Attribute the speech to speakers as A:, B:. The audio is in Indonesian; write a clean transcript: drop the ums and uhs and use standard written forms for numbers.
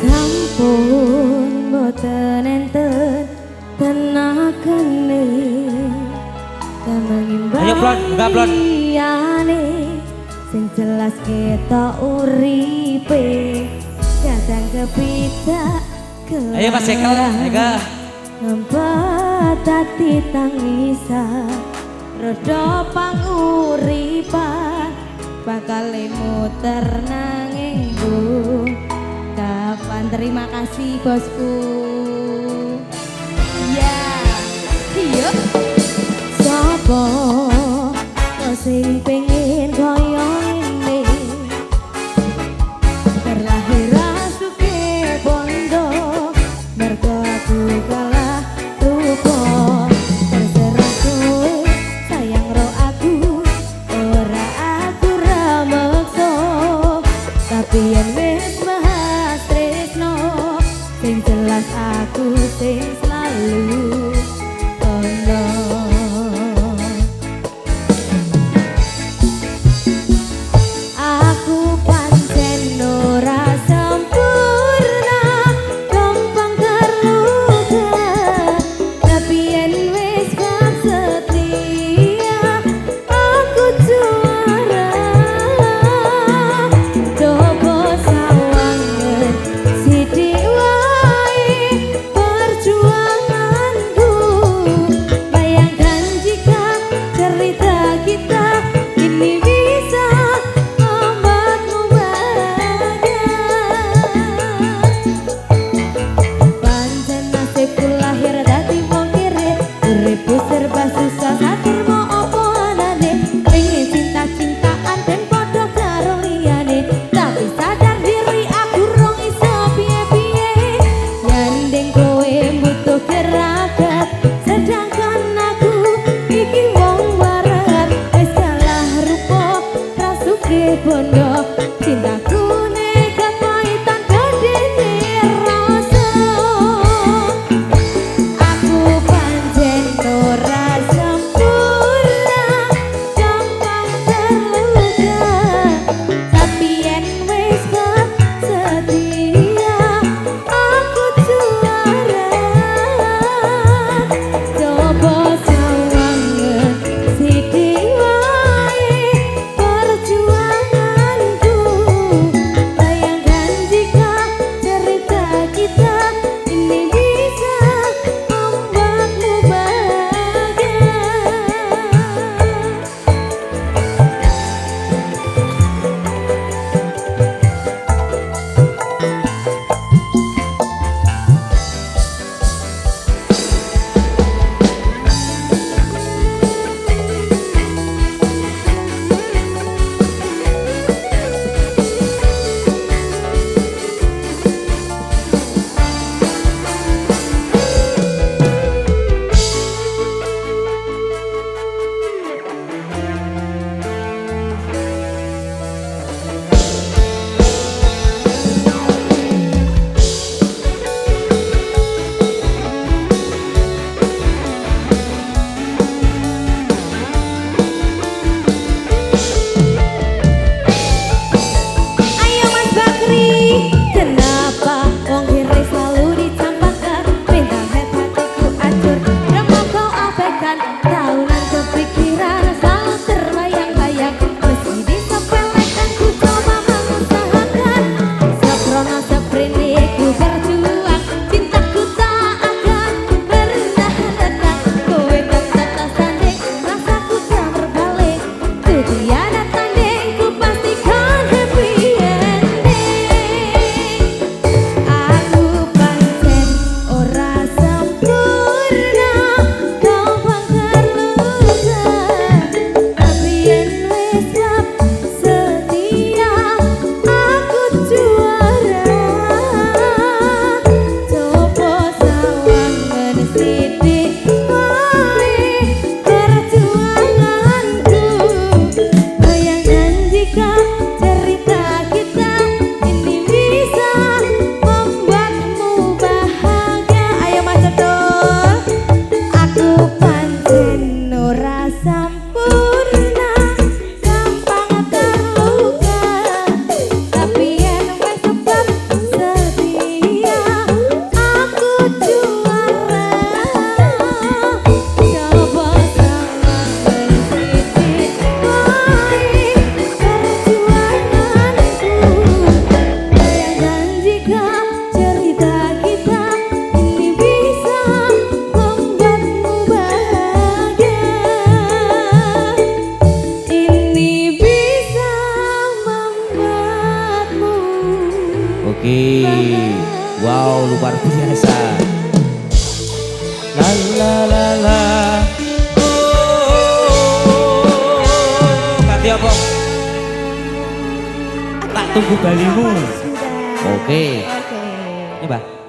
A: Sampun boten enten tenagane
B: Gablon
A: liyane sing jelas ketok uripe kadang kepidak
B: ayo Mas Ekel ayo
A: ngempet ati tangisan rodo panguripan bakal muter nanging kapan. Terima kasih bosku ya yuk sopo sing pengen koyo ini terlahir asuke bondo mergo aku kalah rupo terserah kowe sayang ro aku ora aku ramekso tapi yen wis bahas tresno sing jelas aku sing selalu ono. Bondo cintaku nekat paitan kadene rasa aku pancen ora sempurna gampang terluka tapi yen wis setia aku juara coba sawangen sithik wae perjuangan
B: Oke. Wow, luar biasa. La la la la. Oh, ganti apa? Tak tunggu balimu.
A: Sudah.
B: Oke.
A: Oke.
B: Ini, Mbak.